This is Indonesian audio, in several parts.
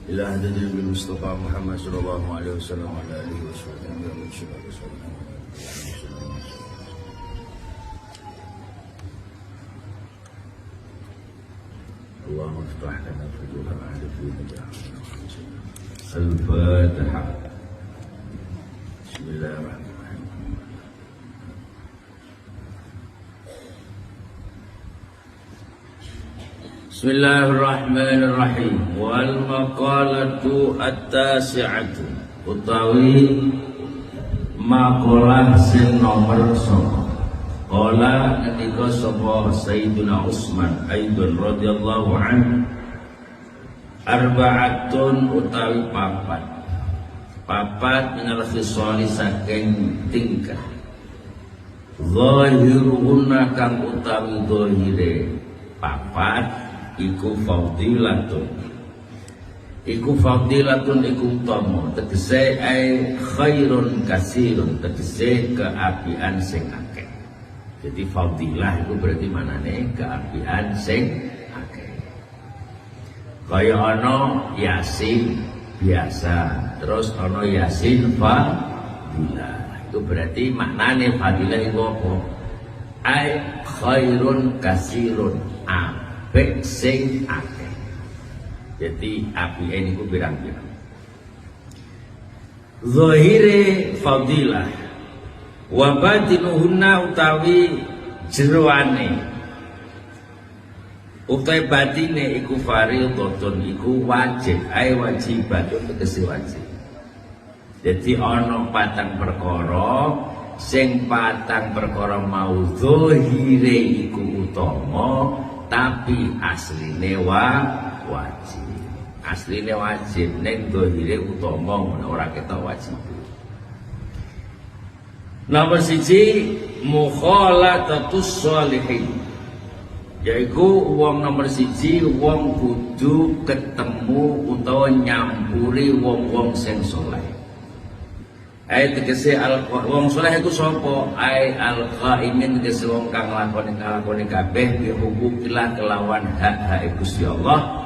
إلى عدد بالمصطفى محمد صلى الله عليه وسلم وعلى آله وصحبه وسلم. اللهم افتح لنا فتوح عارفين الفاتحة. بسم الله الرحمن الرحيم. Bismillahirrahmanirrahim. Wal maqalatu at-tasi'atu utawi maqalah sing nomor 9. Qala ketika sapa Sayyidina Utsman aidun radhiyallahu anhu arba'atun utawi papat minal khisali saking tingkah zahiruhunna kang utawi zahire papat iku fadilatun iku utama tegese ai khairun kasirun tegese keapian sing akeh. Jadi fadilah itu berarti manane keapian sing akeh. Kaya ana yasin biasa terus ana yasin fadilah, itu berarti maknane fadilah itu apa? Ai khairun kasirun apik sing akeh. Jadi apike niku pirang-pirang. Zahire fadilah wa batinuhunna utawi jeroane utawi batine iku fardhotun iku wajib ai wajibatun tegese wajib. Jadi ana patang perkara sing patang perkara mau zahire iku utama tapi asline wajib. Asline wajib ning zahire utama ora ketok wajib. Nomor 1 mukhalatatus sholihin, yaiku wong nomor 1 wong kudu ketemu utawa nyampuri wong-wong sing saleh. Ai tegese wong saleh iku sapa? Ai al-qaimin tegese wong kang nglakoni kabeh bi hukukillah kelawan hak-hak Gusti Allah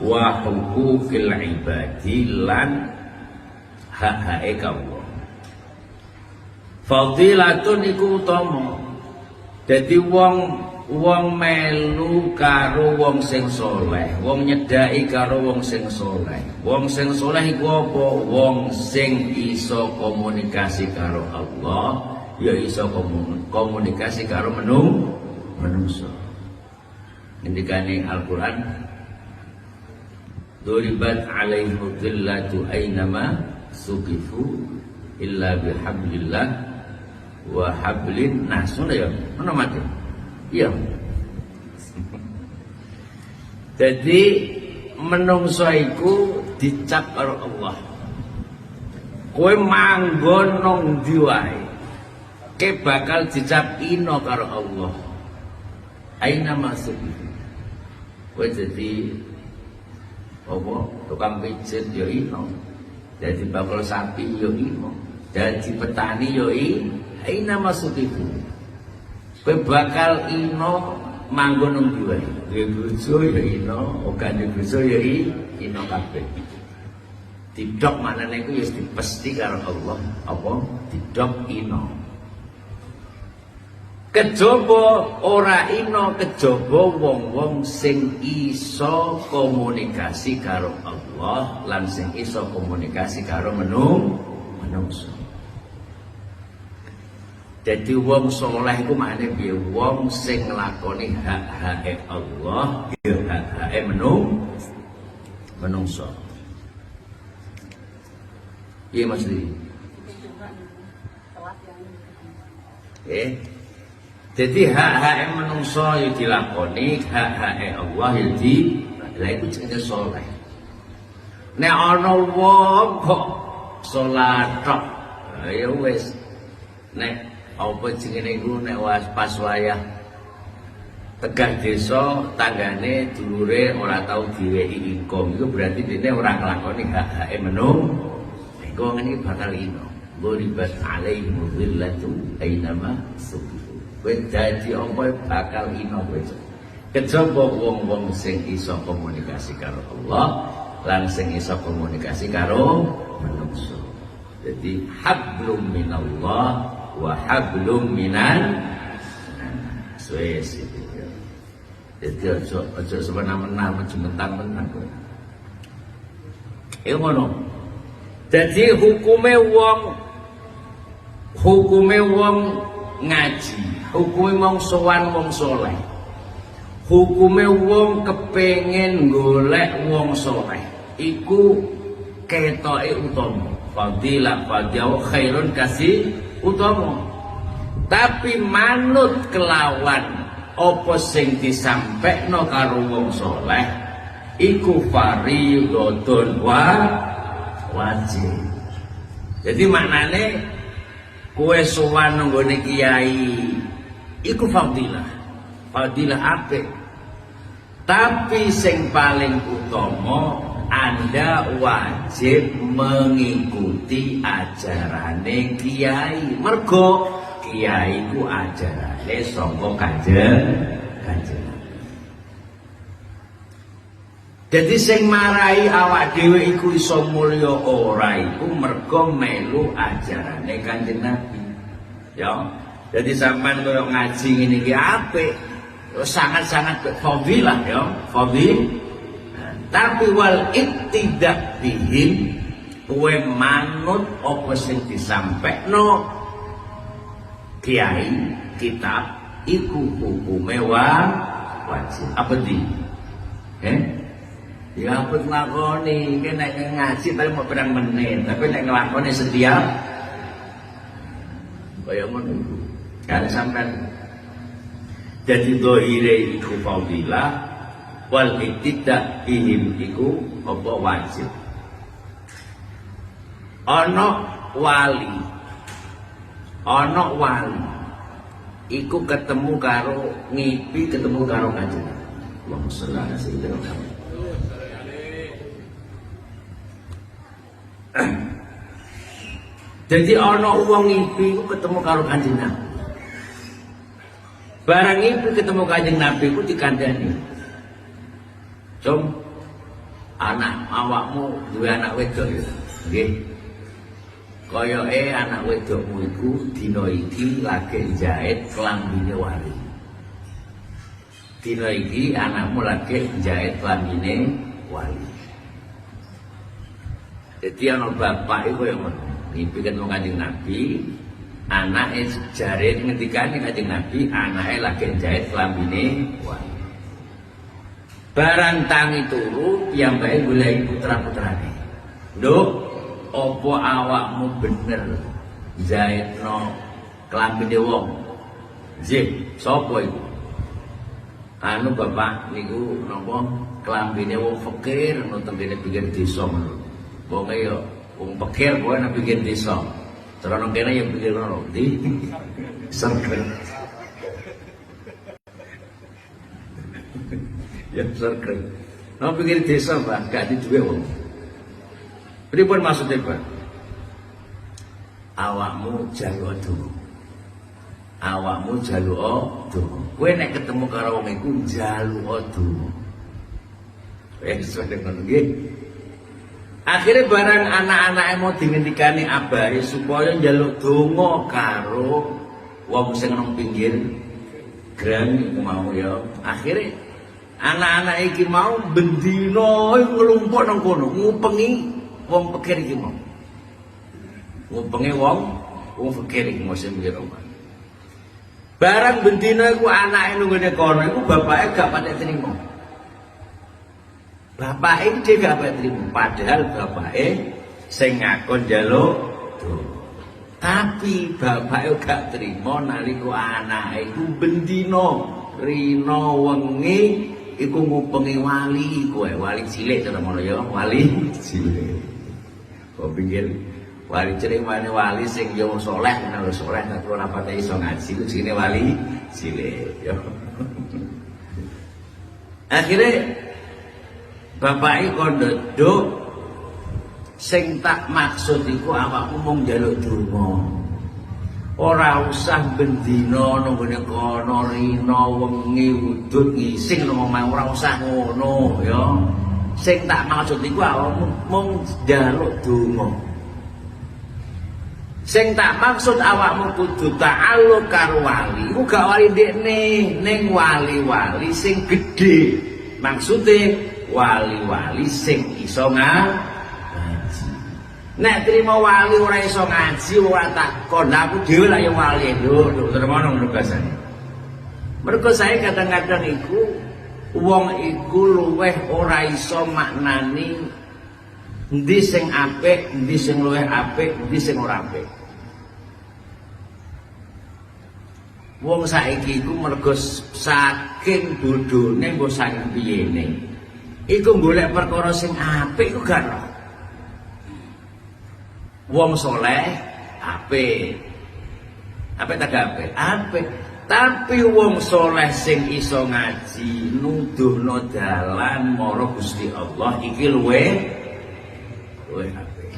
wa hukukil ibadi lan hak-hak kawula. Fadilatun iku utama. Dadi wong melu karo wong sing saleh, wong nyedhaki karo wong sing saleh. Wong sing saleh iku apa? Wong sing iso komunikasi karo Allah, ya iso komunikasi karo manungsa. Ngendikane Al-Qur'an, duribat alaihim dhillatu ainama suqifu illa bihablillah wa hablin nas. Ya ono mate iya. Jadi menungso iku dicap karo Allah, kowe manggon nang ndi wae ke bakal dicap ino karo Allah. Aina masuk kowe jadi apa tukang pijet ya ino, jadi bakal sapi ya ino, jadi petani ya ino. Aina masukiku kowe bakal ino manggon nang ndi wae. Duwe bojo ya ino, ora duwe bojo ya ino kabeh. Didok manane iku ya dipesti karo Allah apa didok ino. Kejaba ora ino, kejaba wong-wong sing iso komunikasi karo Allah lan sing iso komunikasi karo manungsa. Jadi wong saleh iku maknane piye? Wong sing nglakoni hak-hake Allah, ya hak-hake manungsa. Iya Mas Li. Jadi hak-hake manungsa ya dilakoni, hak-hake Allah ya lha iku jenenge saleh. Nek ana wong kok salat tok, ya wis nek apa jenenge iku nek pas wayah tegah desa tanggane dulure ora tau diwehi ingkong, iku berarti dene ora nglakoni hak-hake manungsa. Iku ngene bakal ino. Ghuribat alaihim dhillatu ainama suqifu. Kowe dadi apa bakal ino kowe. Kejaba wong-wong sing iso komunikasi karo Allah lan sing iso komunikasi karo manungsa. Jadi hablum minallah wa hablum minan wis iki. Jadi aja semena-mena mentang-mentang kowe. Ngono. Jadi hukume wong ngaji, hukume wong sowan wong soleh, hukume wong kepengen golek wong soleh, iku ketoke utama. Fadilah khairun kasih utama. Tapi manut kelawan apa sing disampekno karo wong soleh, iku fardhun wajib. Jadi maknane kowe sowan nggone kiai iku fadilah apik. Tapi sing paling utama Anda wajib mengikuti ajarane kiai. Mergo kiai ku ajarane saka Kanjeng. Jadi sing marai awak dhewe iku iso mulya ora iku mergo melu ajarane Kanjeng Nabi. Ya. Jadi sampean koyo ngaji ngene iki apik. Sangat-sangat fadilah ya, fadil. Tapi wal ittiba bihim kowe manut apa sing disampekno kiai kitab iku hukume wajib. Apa di? Ya aku nglakoni, iki nek ngaji paling mau pirang menit, tapi nek nglakoni setiap kaya ngono iku. Kan sampean jadi dohire iku fadilah wal ittiba bihim iku apa wajib. Ana wali iku ketemu karo ngipi ketemu karo Kanjeng Nabi. Allahumma sholli ala sayyidina Muhammad. Jadi ana wong ngipi ku ketemu karo Kanjeng Nabi. Barang ngipi ketemu Kanjeng Nabi ku dikandani. Anak awakmu duwe anak wedok ya. Nggih. Koyoke anak wedokmu iku dina iki lagi jahit klambine wali. Dina iki anakmu lagi jahit klambine wali. Jadi ana bapak iku yang mimpi ketemu Kanjeng Nabi, anake jare ngendikane Kanjeng Nabi, anake lagi jahit klambine wali. Barang tangi turu piyambake golek putra-putrane. Nduk, apa awakmu bener jahitno klambine wong? Nggih, sapa iku? Anu bapak niku napa klambine wong fakir nang tengene pinggir desa ngono. Wong ya wong fakir kowe nang pinggir desa. Terus nang kene ya pinggir ngono. Di sangkren. Ya sangkren. Nang pinggir desa, Pak, gak duwe wong. Pripun maksudnya, Pak? Awakmu jaluk donga. Awakmu jaluk donga. Kowe nek ketemu karo wong iku jaluk donga. Wis ngono nggih. Akhirnya barang anak-anake mau dingendikani abahe supaya njaluk donga karo wong sing nang pinggir gran iku mau ya. Akhirnya anak-anak iki mau bendina nglumpuk nang kono ngupengi wong fakir iki mau. Ngupengi wong fakir iki mau sing pinggir omah. Barang bendina iku anake nunggone kono iku bapake gak patek trimo. Bapake dhewe gak patek trimo, padahal bapake sing ngakon njaluk donga. Tapi bapake gak trimo nalika anake iku bendina rina wengi iku ngupengi wali, kowe wali cilik cara ngono ya, wali cilik. Kok pinggir wali cilik mane wali sing yo saleh, nang saleh nek ora pate iso ngaji ku jenenge wali cilik ya. Akhire bapak iku nduk sing tak maksud iku awakmu mung njaluk donga. Ora usah bendina nang ngene kono rina wengi udut ngising nang omah, ora usah ngono ya. Sing tak maksud iku awakmu mung njaluk donga. Sing tak maksud awakmu kudu ta'alluq karo wali. Iku gak wali ndekne, ning wali-wali sing gedhe. Maksude wali-wali sing iso ngaji. Nek trimo wali ora iso ngaji ora takon. Aku dhewe lah yang wali. Lho, terus ngono basane. Mergo saya kadang-kadang iku wong iku luweh ora iso maknani endi sing apik, endi sing luweh apik, endi sing ora apik. Wong saiki iku mergo saking bodhone mbok saking piyene. Iku golek perkara sing apik iku gak ora. Wong saleh apik. Apik ta gak apik? Apik. Tapi wong soleh sing iso ngaji nuduhno dalan marang Gusti Allah iki luwih apik.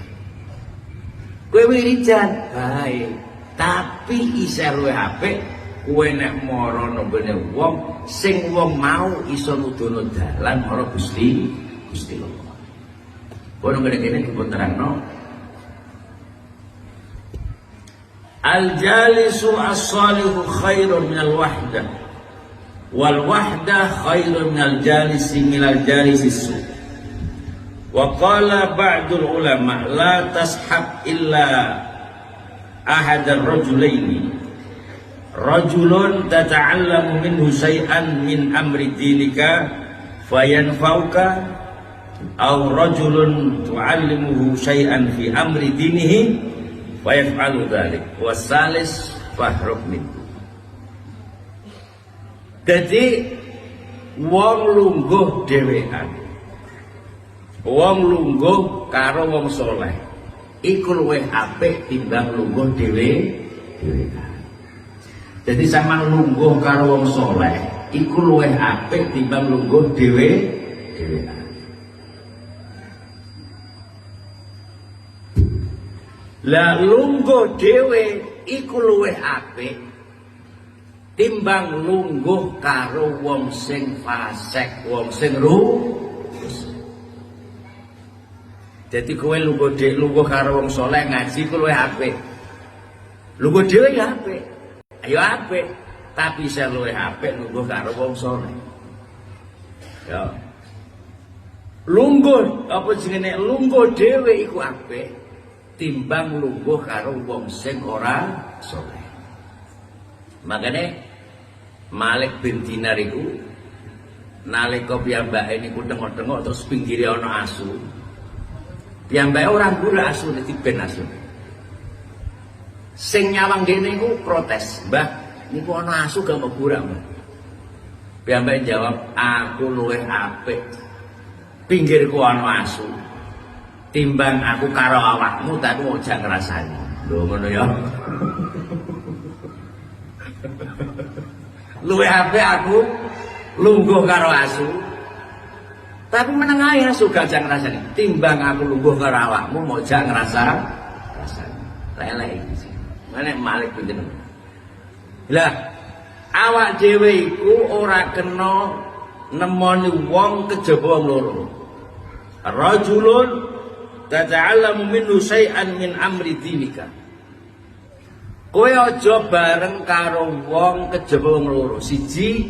Kowe wiridan bae, tapi isih luwih apik kowe nek marana nggone wong sing wong mau iso nuduhno dalan marang Gusti Allah. Kono ngene dipun terangno. Al-jalisu as-salihu khairun minal wahdah wal wahdah khairun minal jalisi minal jalisi su. Wa qala ba'dul ulama la tashab illa ahad ar-rajulaini rajulun tata'allamu minhu shay'an min amri dinika fayanfa'uka aw rajulun tu'allimuhu shay'an fi amri dinihi wa yaf'alu dzalik wasalis fahrub minhu. Dadi wong lungguh dhewean, wong lungguh karo wong saleh iku luwih apik timbang lungguh dhewean. Dadi sampeyan lungguh karo wong saleh iku luwih apik timbang lungguh dhewean. Lah lungguh dhewe iku luwih apik timbang lungguh karo wong sing fasik, wong sing rusak. Dadi kowe lungguh karo wong saleh ngaji ku luwih apik. Lungguh dhewe ya apik. Ayo apik, tapi sing luwih apik lungguh karo wong saleh. Ya. Lungguh apa jenenge lungguh dhewe iku apik timbang lungguh karo wong sing ora saleh. Makane Malik bin Dinar iku nalika piyambake niku tengok-tengok terus pinggire ana asu. Piyambake ora golek asu dadi ben asu. Sing nyawang dene iku protes, "Mbah, niku ana asu gak mau burak, Mbah." Piyambake jawab, "Aku luwih apik pinggirku ana asu timbang aku karo awakmu tapi ojak ngrasani." Lho ngono ya. Luwih apik aku lungguh karo asu. Tapi meneng ae asu gak ngrasani timbang aku lungguh karo awakmu ojak ngrasani. Lelek iki. Mane Malik pinten. Lah awak dhewe iku ora kena nemoni wong kejaba wong loro. Rajulun tata'allamu minhu syai'an min amri dinika. Kowe aja bareng karo wong kejaba wong loro. Siji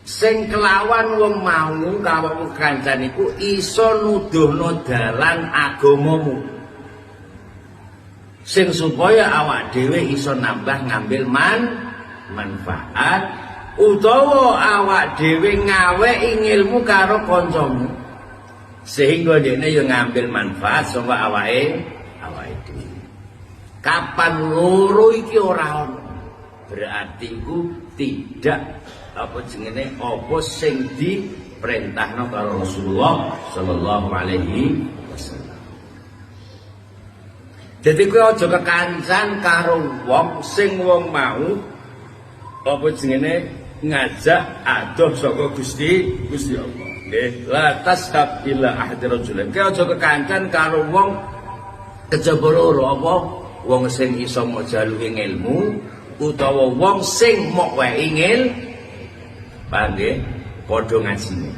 sing kelawan wong mau karo kancan iku iso nuduhno dalan agamamu. Sing supaya awak dhewe iso nambah ngambil manfaat utawa awak dhewe ngaweki ilmu karo kancamu. Sehingga dene yo ngambil manfaat saka awake dhewe. Kapan loro iki ora ono, berarti iku tidak apa jenenge apa sing diperintahno karo Rasulullah sallallahu alaihi wasallam. Dadi kowe aja kekancan karo wong sing wong mau apa jenenge ngajak adoh saka Gusti Allah. La tashab illa ahad rajulain. Kowe aja kekancan karo wong kejaba loro apa wong sing iso majaluhi ilmu utawa wong sing mok wae ingil paham nggih padha ngajine.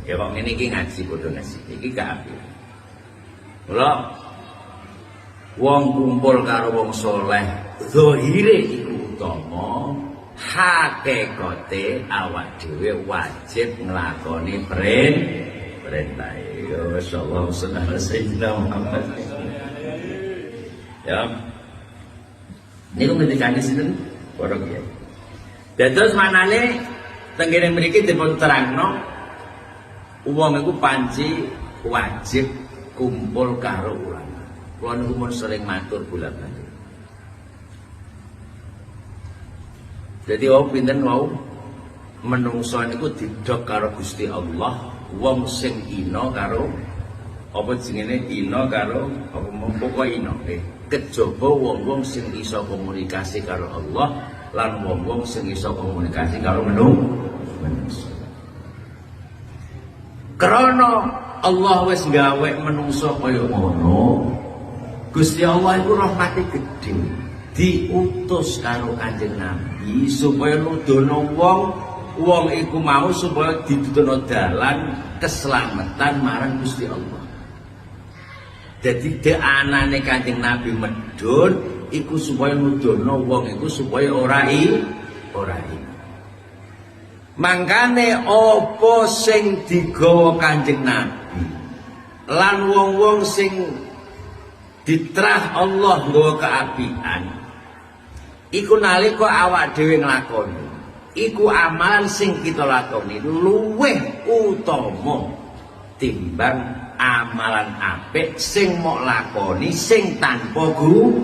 Ya kok ngene iki ngaji padha ngaji. Iki gak apik. Mula wong kumpul karo wong saleh, zahire iku utama, hakikate awak dhewe wajib nglakoni perintah. Ya masyaallah sallallahu sayyidina Muhammad. Ya. Niku ngendikane sinten? Para kiai. Dados manane tenggene mriki dipun terangno wong iku panci wajib kumpul karo ulama. Kula niku mun sering matur bolak-balik. Jadi wau pinten wau menungso niku didhok karo Gusti Allah, wong sing ina karo apa jenenge ina karo apa pokoke ina nggih. Kejaba wong-wong sing iso komunikasi karo Allah lan wong-wong sing iso komunikasi karo menungso. Karena Allah wis gawe menungso kaya ngono, Gusti Allah iku rahmate gedhe. Diutus karo Kanjeng Nabi supaya nudono wong iku mau supaya dituduhno dalan keselamatan marang Gusti Allah. Jadi anane Kanjeng Nabi medhun iku supaya nudono wong iku supaya ora mangkane apa sing digawa Kanjeng Nabi lan wong-wong sing ditrah Allah nggawa keapian iku nalika awak dhewe nglakoni iku amalan sing kita lakoni luwih utama timbang amalan apik sing mok lakoni sing tanpa guru.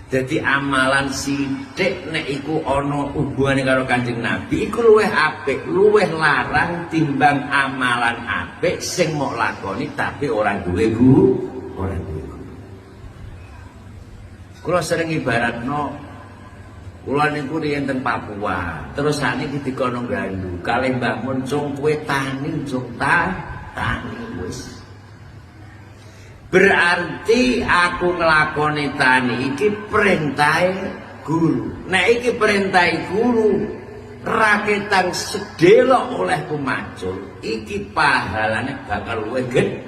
Jadi amalan sithik nek iku ana hubungane karo Kanjeng Nabi iku luwih apik, luwih larang timbang amalan apik sing mok lakoni tapi ora duwe guru. Kula sering ibaratno kula niku riyen teng Papua, terus sakniki dikono nggandu, kalih Mbah Mun cung kowe tani, cung tani wis. Berarti aku nglakoni tani iki perintahe guru. Nek iki perintahe guru, raketang sedelo oleh kumacul, iki pahalane bakal luwih gedhe.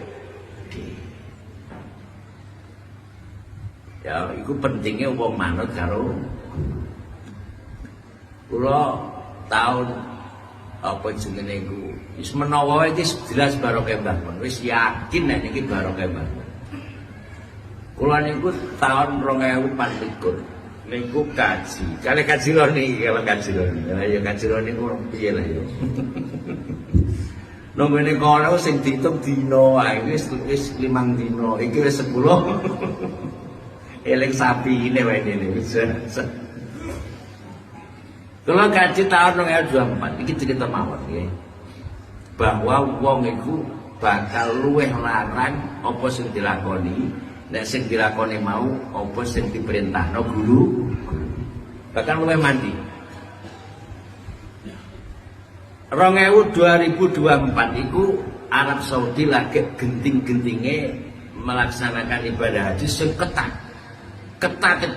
Ya, iku pentingnya wong manut karo kula tahun apa jenenge iku wis menawa iki jelas barokah Mbah Mun wis yakin nek niki barokah Mbah Mun. Kula niku tahun 2024 niku kaji. Kali kaji roni kalau kaji roni. Ya kaji roni ku piye lah ya. Nomene kono sing diitung dina ae wis 5 dina. Iki wis 10. Eling sapi ini wae dene wis. Kalau kaji tahun 2024 iki cerita mawon nggih. Bahwa wong iku bakal luweh larang apa sing dilakoni, nek sing dilakoni mau apa sing diperintahno guru. Bakal luweh mandi. 2024 iku Arab Saudi lagi genting-gentinge melaksanakan ibadah haji sing ketat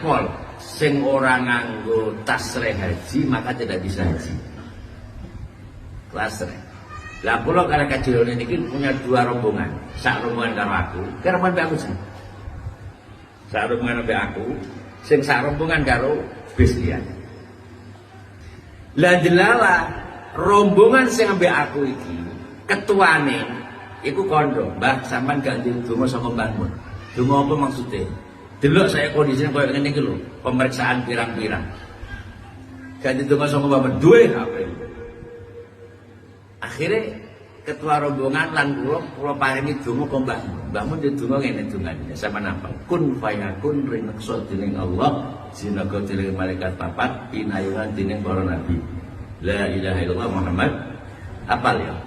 pol. Sing orang nganggo tasreh haji maka tidak bisa haji. Tasreh. Lah kula karo kajirone niki punya 2 rombongan. Sak rombongan karo aku, karo mbak aku sih. Sak rombongan mbak aku, sing sak rombongan karo bis liyan. Lah delala rombongan sing mbak aku iki, ketuane iku kondo, Mbah sampean gak ndonga saka Mbah Mun. Donga apa maksudnya? Delok saya kondisinya koyo ngene iki lho, pemeriksaan pirang-pirang. Ganti donga saka Mbah Mun duwe HP. Akhirnya ketua rombongan lan kula paringi donga ke Mbah Mun. Mbah Mun donga ngene dongane sama napa? Kun fayakun rinekso dening Allah, sinaga dening malaikat papat, pinayungan dening para nabi. La ilaha illallah Muhammad apal ya.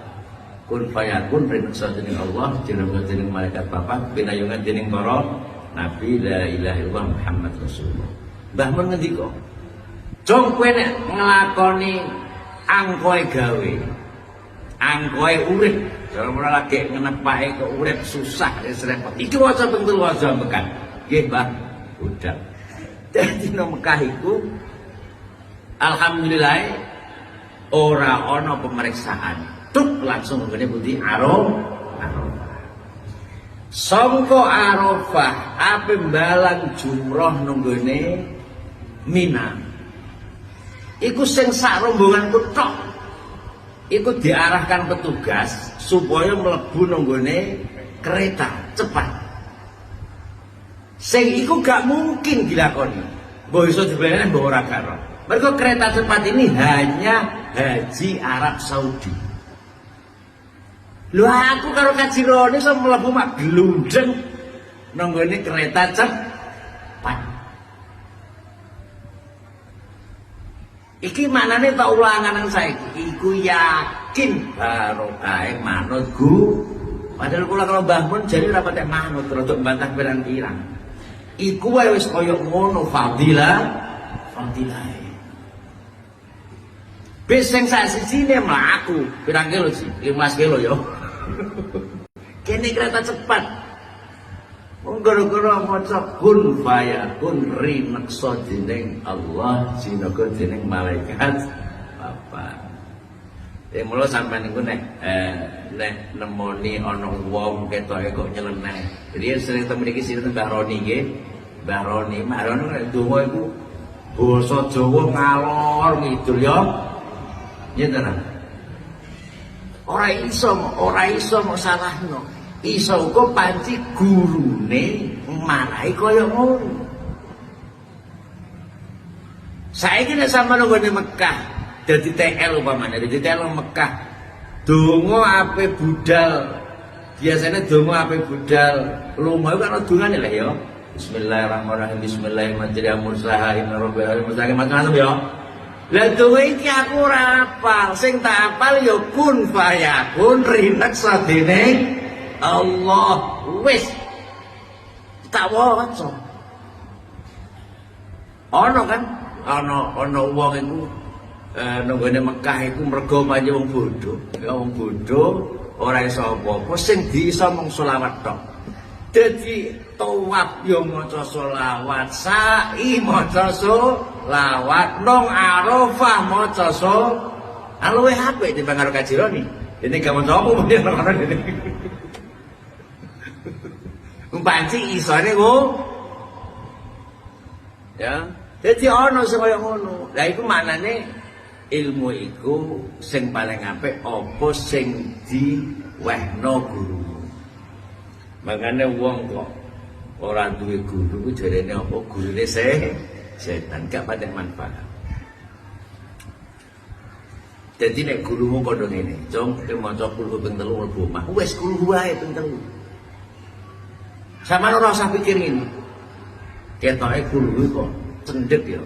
Kun fayakun rinekso dening Allah, sinaga dening malaikat papat, pinayungan dening para Nabi la ilaha illallah Muhammad Rasulullah. Mbah Mun ngendika, "Jong kowe nek nglakoni angkoe gawe, angkoe urip, jare ora lagi ngenepake kok urip susah wis repot. Iki waca pentul waca bekan." Nggih, Mbah. Udah. Dadi nang Mekah iku alhamdulillah ora ana pemeriksaan. Tuk langsung ngene pundi Arafah. Sangka Arafah ape mbalang jumroh nunggone Mina. Iku sing sak rombonganku tok. Iku diarahkan petugas supaya mlebu nunggone kereta cepat. Sing iku gak mungkin dilakoni. Mbok iso dibaleni mbok ora karo. Mergo kereta cepat ini hanya haji Arab Saudi. Lho aku karo kajirone iso mlebu mak glundeng nunggone kereta cepat. Iki maknane tak ulangan nang saiki. Iku yakin barokah manutku. Padahal kula kalau Mbah Mun jare ora patek manut rada mbantah pirang-pirang. Iku wae wis kaya ngono fadilah. Bis sing sak sisine mlaku pirang kilo sih? 15 kilo ya. Kene kereta cepat. Wong gara-gara maca kun fayakun rineksa dening Allah sinaga dening malaikat Bapak. Mula sampeyan niku nek nemoni ana wong ketoke kok nyeleneh. Jadi sering temen iki sinten Mbah Roni nggih. Mbah Roni nek donga iku basa Jawa ngalor ngidul ya. Nggih ora iso mau salahno. Iso uga panci gurune marahi kaya ngono. Saiki nek sampeyan nggone Mekah dadi TL umpamane, dadi TL Mekah. Donga ape budal. Biasane donga ape budal lunga iku ana dongane lho ya. Bismillahirrahmanirrahim. Bismillahirrahmanirrahim. Macam-macam ya. Lah donga iki aku ora hafal. Sing tak hafal ya kun fayakun rineksa dening Allah. Wis tak waca. Ana kan ana wong iku nunggone Mekah iku mergo pancen wong bodho. Ya wong bodho ora iso apa-apa sing bisa mung selawat tok. Dadi tawaf yo maca selawat, sa'i maca selawat, nang Arafah maca selawat. Luwih apik timbang karo kajironi. Dene gak maca apa mesti ora dene. Panci isone ku ya dadi ana sing kaya ngono. Lah iku maknane ilmu iku sing paling apik apa sing diwehno guru. Makane wong kok ora duwe guru ku jarene apa gurune setan gak patek manfaat. Dadi nek gurumu padha ngene, "Cung, kowe maca kulhu ping 3 mlebu omah." Wis kulhu wae ping 3. Sampeyan ora usah pikir ngene. Ketoke kulhu kok cendhek ya.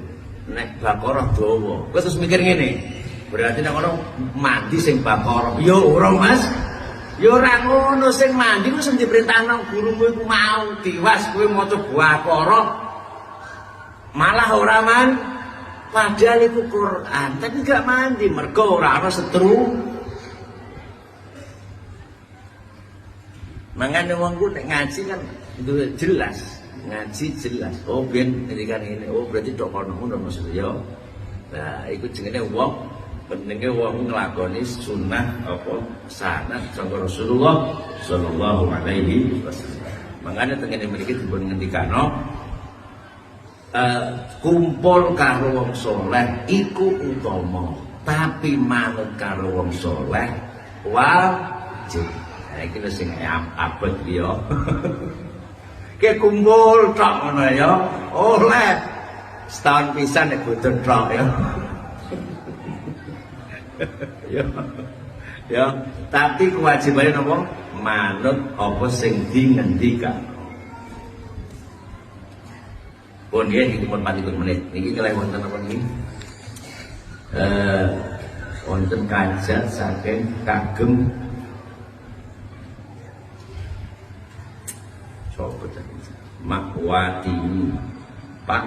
Nek Baqarah dawa. Kowe terus mikir ngene. Berarti nek ono mandi sing Baqarah. Ya ora, Mas. Ya ora ngono, sing mandi ku sing diperintahno gurumu iku mau diwas kowe maca Baqarah. Malah ora man. Padahal itu Quran, tapi gak mandi mergo ora ana setru. Mangane wong ku nek ngaji kan jelas, ngaji jelas. Oh ben ngendikan ngene, oh berarti tok kono ngono maksudnya ya. Nah, iku jenenge wong pentinge wong nglakoni sunnah apa sanad sangka Rasulullah sallallahu alaihi wasallam. Mangane tengene mriki dipun ngendikano kumpul karo wong soleh iku utama, tapi manut karo wong soleh wajib. Nah, iki lho sing abot liya. Ke kumpul tok ngono ya, oleh setahun pisan nek boten tok ya. Ya, tapi kewajibane napa? Manut apa sing dingendikan. Pun nggih iki pun 4 menit. Niki kalih wonten apa niki? Wonten kajat saking kagem sapa tadi? Makwati Pak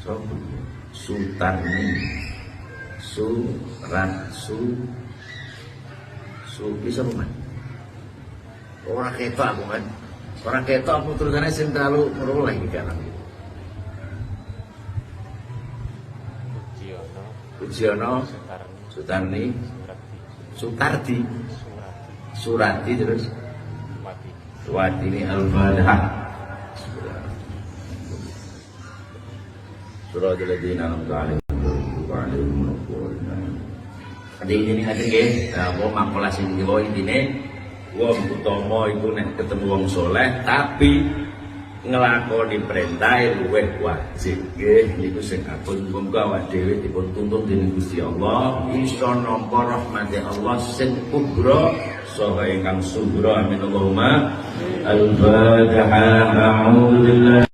sapa? Sultani bisa rumah. Orang ketok aku kan. Orang ketok aku tulisannya sing terlalu meroleh di kanan. Pujiono Sutarni Sutardi Surati terus Wati ini Al-Fatihah. Surah Al-Ladina Jadi ini ngaten nggih, wong makolah sing diwa intine wong utama iku nek ketemu wong soleh tapi ngelakoni perintah luwih wajib nggih niku sing apun muga awak dhewe dipun tuntun dening Gusti Allah iso nampa rahmate Allah sing kubra saha ingkang subra amin Allahumma al-fatihah a'udzu billahi